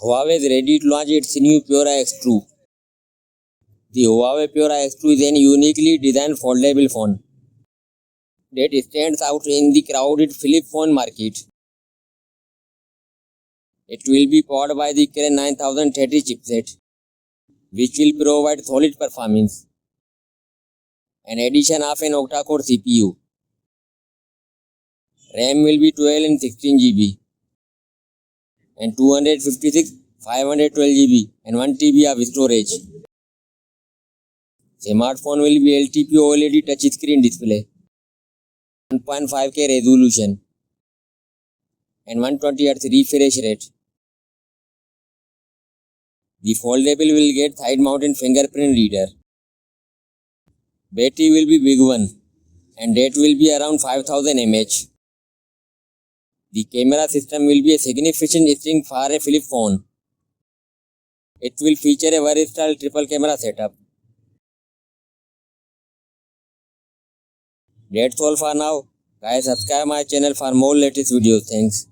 Huawei is ready to launch its new Pura X2. The Huawei Pura X2 is a uniquely designed foldable phone that stands out in the crowded flip phone market. It will be powered by the Kirin 9030 chipset, which will provide solid performance. An addition of an octa-core CPU. RAM will be 12 and 16 GB and 256, 512 GB and 1 TB of storage. Smartphone will be LTP OLED touchscreen display, 1.5K resolution and 120Hz refresh rate. The foldable will get side-mounted fingerprint reader. Battery will be big one and that will be around 5000 mAh. The camera system will be a significant strength for a flip phone. It will feature a versatile triple camera setup. That's all for now. Guys, subscribe my channel for more latest videos. Thanks.